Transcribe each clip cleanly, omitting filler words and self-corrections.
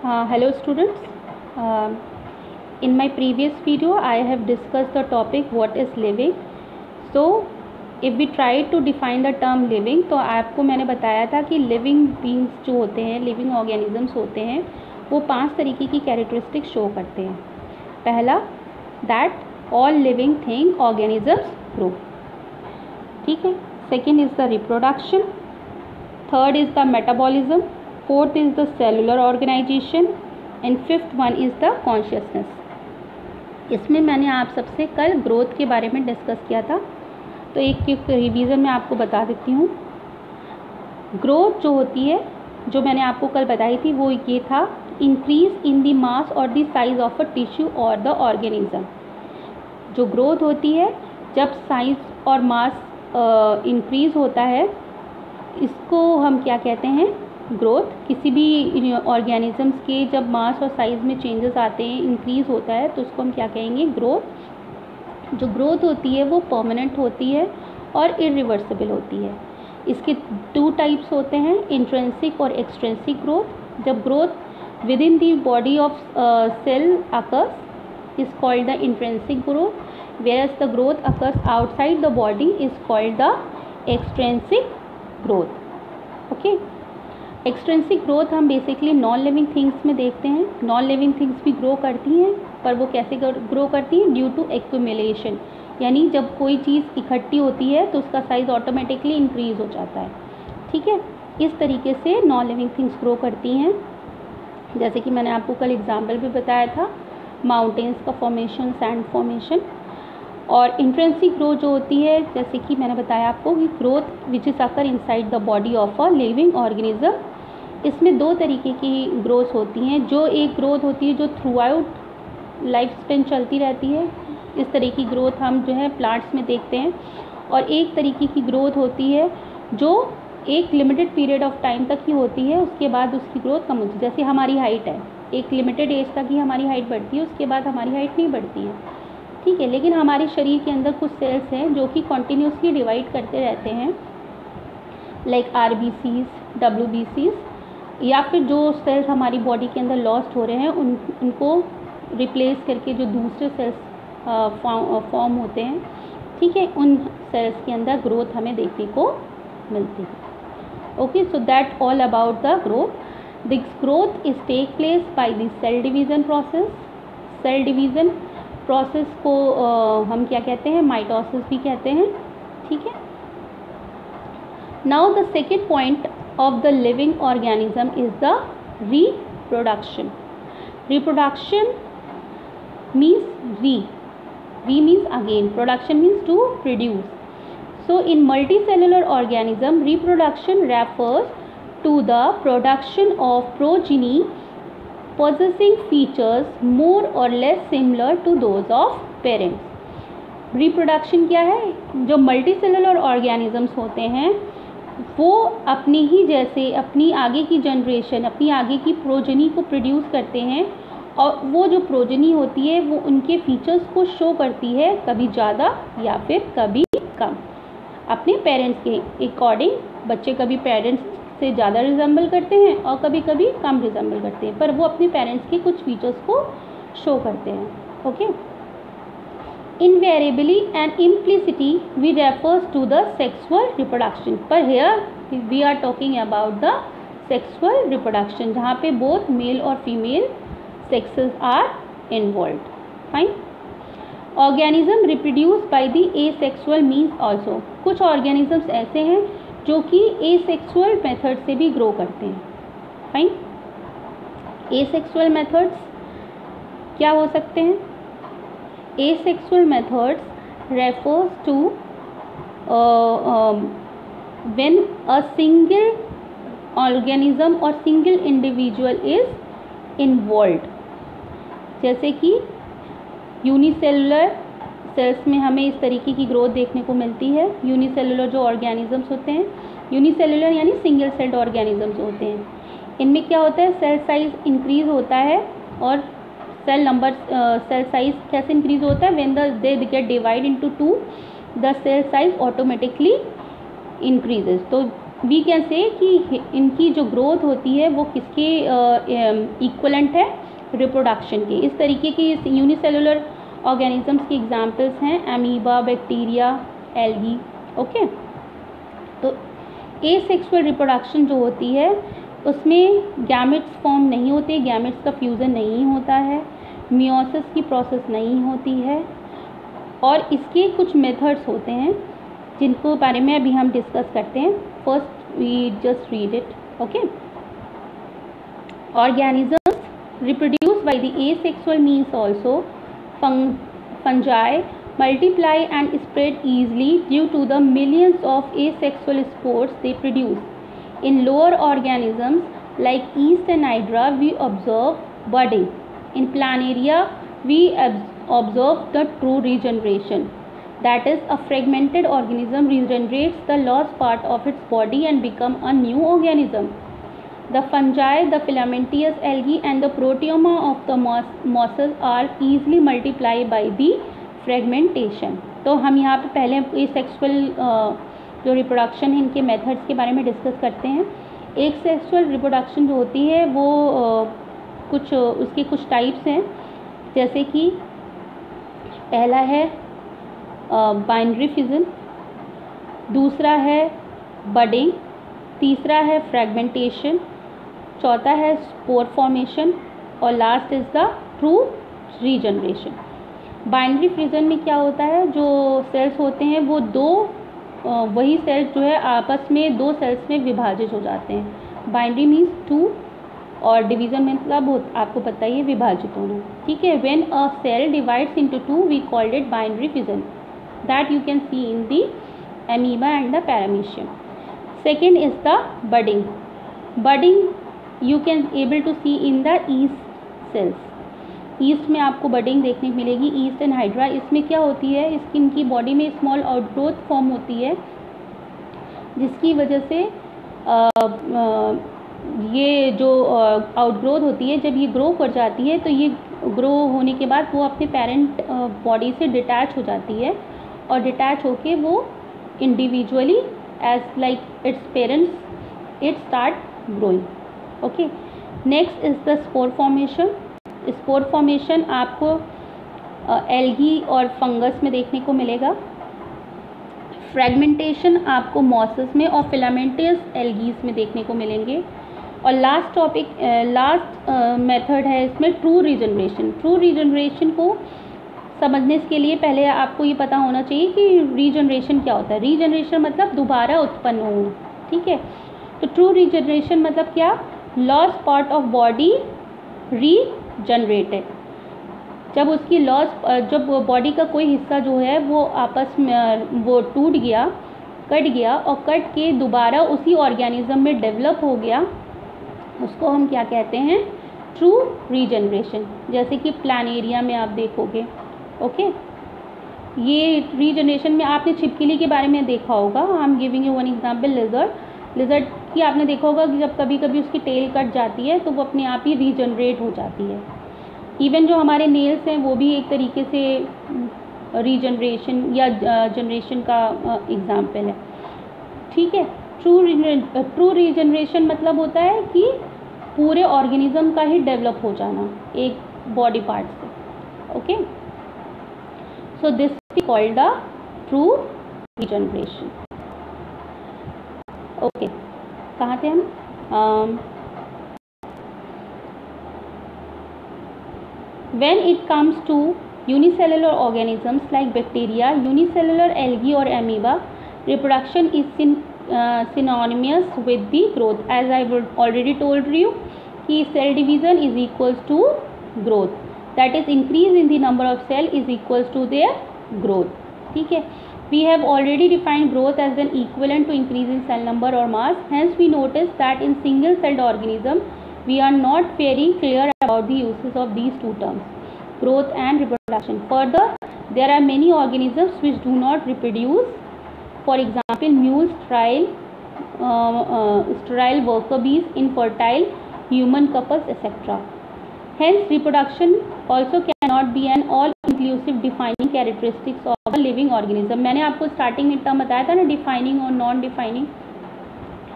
Hello students. Uh, in my previous video I have discussed the topic what is living. So if we try to define the term living, तो आपको मैंने बताया था कि living beings जो होते हैं, living organisms होते हैं, वो 5 तरीके की कैरेक्टरिस्टिक शो करते हैं. पहला, that all living thing organisms grow. ठीक है. Second is the reproduction. Third is the metabolism. Fourth is the cellular organization and fifth one is the consciousness. इसमें मैंने आप सबसे कल ग्रोथ के बारे में डिस्कस किया था, तो एक रिवीजन में आपको बता देती हूँ. ग्रोथ जो होती है, जो मैंने आपको कल बताई थी, वो ये था इंक्रीज इन द मास और the size of a tissue और द ऑर्गेनिज्म. जो ग्रोथ होती है, जब साइज और मास इंक्रीज होता है, इसको हम क्या कहते हैं, ग्रोथ. किसी भी ऑर्गेनिजम्स के जब मास और साइज़ में चेंजेस आते हैं, इंक्रीज़ होता है, तो उसको हम क्या कहेंगे, ग्रोथ. जो ग्रोथ होती है वो परमानेंट होती है और इरिवर्सिबल होती है. इसके 2 टाइप्स होते हैं, इंट्रिंसिक और एक्सट्रिंसिक ग्रोथ. जब growth within the body of cell occurs is called the intrinsic growth, whereas the growth occurs outside the body is called the extrinsic growth. Okay. Extrinsic growth हम basically non living things में देखते हैं. Non living things भी grow करती हैं, पर वो कैसे ग्रो करती हैं, ड्यू टू एक्यूमुलेशन. यानी जब कोई चीज़ इकट्ठी होती है तो उसका साइज़ ऑटोमेटिकली इंक्रीज़ हो जाता है. ठीक है. इस तरीके से नॉन लिविंग थिंग्स ग्रो करती हैं. जैसे कि मैंने आपको कल एग्जाम्पल भी बताया था, माउंटेन्स का फॉर्मेशन, सैंड फॉर्मेशन. और इंट्रिंसिक ग्रोथ जो होती है, जैसे कि मैंने बताया आपको कि growth which is occur inside the body of a living organism. इसमें 2 तरीके की ग्रोथ होती हैं. जो एक ग्रोथ होती है जो थ्रू आउट लाइफ स्पेन चलती रहती है, इस तरह की ग्रोथ हम जो है प्लांट्स में देखते हैं. और एक तरीके की ग्रोथ होती है जो एक लिमिटेड पीरियड ऑफ टाइम तक ही होती है, उसके बाद उसकी ग्रोथ कम होती है. जैसे हमारी हाइट है, एक लिमिटेड एज तक ही हमारी हाइट बढ़ती है, उसके बाद हमारी हाइट नहीं बढ़ती है. ठीक है. लेकिन हमारे शरीर के अंदर कुछ सेल्स हैं जो कि कॉन्टीन्यूसली डिवाइड करते रहते हैं, लाइक RBCs, WBCs, या फिर जो सेल्स हमारी बॉडी के अंदर लॉस्ट हो रहे हैं उनको रिप्लेस करके जो दूसरे सेल्स फॉर्म होते हैं, ठीक है, उन सेल्स के अंदर ग्रोथ हमें देखने को मिलती है. Okay. So that all about the growth. This growth is take place by the cell division process. Cell division process को हम क्या कहते हैं, माइटोसिस भी कहते हैं. ठीक है. Now the second point of the living organism is the reproduction. Reproduction means re means again, production means to produce. So in multicellular organism, reproduction refers to the production of progeny possessing features more or less similar to those of parents. Reproduction क्या है, जो multicellular organisms होते हैं वो अपनी ही जैसे अपनी आगे की जनरेशन, अपनी आगे की प्रोजनी को प्रोड्यूस करते हैं, और वो जो प्रोजनी होती है वो उनके फीचर्स को शो करती है, कभी ज़्यादा या फिर कभी कम, अपने पेरेंट्स के अकॉर्डिंग. बच्चे कभी पेरेंट्स से ज़्यादा रिजेंबल करते हैं और कभी कभी कम रिजेंबल करते हैं, पर वो अपने पेरेंट्स के कुछ फीचर्स को शो करते हैं. Okay. Invariably and implicitly we refers to the sexual reproduction, but here we are talking about the sexual reproduction जहाँ पे both male और female sexes are involved. Fine. Organism reproduced by the asexual means also. कुछ organisms ऐसे हैं जो कि asexual method से भी grow करते हैं. Fine. Asexual methods क्या हो सकते हैं? Asexual methods refers to when a single organism or single individual is involved. जैसे कि यूनिसेलुलर सेल्स में हमें इस तरीके की ग्रोथ देखने को मिलती है. यूनिसेलुलर जो ऑर्गेनिजम्स होते हैं, यूनिसेलुलर यानी सिंगल सेल्ड ऑर्गेनिजम्स होते हैं, इनमें क्या होता है, सेल साइज इंक्रीज होता है. और सेल नंबर, सेल साइज कैसे इंक्रीज होता है, when they get divide into 2 the cell size automatically increases. तो वी कैन से कि इनकी जो ग्रोथ होती है वो किसके इक्वलेंट है, रिप्रोडक्शन के। इस तरीके की इस यूनिसेलुलर ऑर्गेनिजम्स की एग्जांपल्स हैं अमीबा, बैक्टीरिया, एल्गी। ओके, तो एसेक्सुअल रिप्रोडक्शन जो होती है उसमें गैमेट्स फॉर्म नहीं होते, गैमेट्स का फ्यूज़न नहीं होता है, मियोसिस की प्रोसेस नहीं होती है, और इसके कुछ मेथड्स होते हैं जिनको बारे में अभी हम डिस्कस करते हैं। First we just read it. Okay, organisms reproduced by the asexual means also. Fungi multiply and spread easily due to the millions of asexual spores they produce. In lower organisms like yeast and hydra, we observe budding. In planaria, we observe the true regeneration. That is, a fragmented organism regenerates the lost part of its body and become a new organism. The fungi, the filamentous algae and the proteoma of the mosses are easily multiplied by the fragmentation. तो हम यहाँ पे पहले asexual जो reproduction है इनके methods के बारे में डिस्कस करते हैं। एक सेक्सुअल रिप्रोडक्शन जो होती है वो कुछ उसके कुछ टाइप्स हैं, जैसे कि पहला है बाइनरी फिजन, दूसरा है बडिंग, तीसरा है फ्रेगमेंटेशन, चौथा है स्पोर फॉर्मेशन और last is the true regeneration. Binary fusion में क्या होता है, जो सेल्स होते हैं वो वही सेल्स जो है आपस में दो सेल्स में विभाजित हो जाते हैं। बाइनरी मीन्स टू और डिवीज़न मतलब आपको पता ही है विभाजित होना, ठीक है। When a cell divides into two we called it binary fusion, that you can see in the amoeba and the paramecium. Second is the budding. Budding you can able to see in the yeast cells. East में आपको budding देखने को मिलेगी, east and hydra. इसमें क्या होती है, skin की बॉडी में स्मॉल आउटग्रोथ फॉर्म होती है, जिसकी वजह से ये जो आउटग्रोथ होती है जब ये ग्रो कर जाती है तो ये ग्रो होने के बाद वो अपने पेरेंट बॉडी से डिटैच हो जाती है और डिटैच होके वो individually as like its parents it start growing. Okay, next is the spore formation. Spore formation आपको एल्गी और फंगस में देखने को मिलेगा। फ्रेगमेंटेशन आपको मॉसेस में और फिलामेंटस एल्गीज में देखने को मिलेंगे। और लास्ट मेथड है इसमें ट्रू रीजनरेशन। ट्रू रीजनरेशन को समझने के लिए पहले आपको ये पता होना चाहिए कि रीजनरेशन क्या होता है। रीजनरेशन मतलब दोबारा उत्पन्न होना, ठीक है। तो ट्रू रीजनरेशन मतलब क्या, lost part of body regenerated. जब उसकी जब बॉडी का कोई हिस्सा जो है वो आपस में वो टूट गया, कट गया और कट के दोबारा उसी ऑर्गेनिज्म में डेवलप हो गया, उसको हम क्या कहते हैं, ट्रू रीजनरेशन। जैसे कि प्लानेरिया में आप देखोगे। ओके, ये रीजनरेशन में आपने छिपकली के बारे में देखा होगा। I am giving you one example, lizard की आपने देखा होगा कि जब कभी कभी उसकी टेल कट जाती है तो वो अपने आप ही रीजनरेट हो जाती है। इवन जो हमारे नेल्स हैं वो भी एक तरीके से रीजनरेशन या जनरेशन का एग्जाम्पल है, ठीक है। ट्रू रीजनरेशन मतलब होता है कि पूरे ऑर्गेनिज्म का ही डेवलप हो जाना एक बॉडी पार्ट से। Okay, so this is called the true regeneration. Okay, कहाँ थे हम? When it comes to unicellular organisms like bacteria, unicellular algae or amoeba, reproduction is synonymous with the growth. As I already told you, कि cell division is equals to growth. That is, increase in the number of cell is equals to their growth. ठीक है। We have already defined growth as an equivalent to increase in cell number or mass. Hence, we notice that in single-celled organism, we are not very clear about the uses of these two terms, growth and reproduction. Further, there are many organisms which do not reproduce. For example, mules, sterile worker bees, infertile human couples, etc. Hence, reproduction also cannot be an all-inclusive defining characteristics of a living organism. मैंने आपको starting में term बताया था ना, defining और non defining.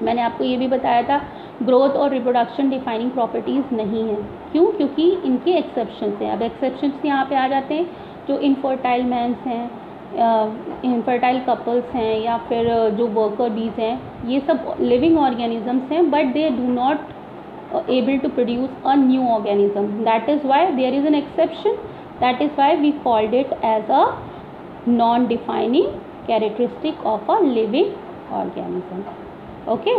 मैंने आपको ये भी बताया था ग्रोथ और रिप्रोडक्शन डिफाइनिंग प्रॉपर्टीज़ नहीं है। क्यों? क्योंकि इनके एक्सेप्शंस हैं। अब एक्सेप्शंस यहाँ पे आ जाते हैं, जो इनफर्टाइल मैंस हैं, इनफर्टाइल कपल्स हैं, या फिर जो वर्कर बीज हैं, ये सब लिविंग ऑर्गेनिजम्स हैं, but they do not able to produce a new organism. That is why there is an exception. That is why we called it as a non-defining characteristic of a living organism. Okay.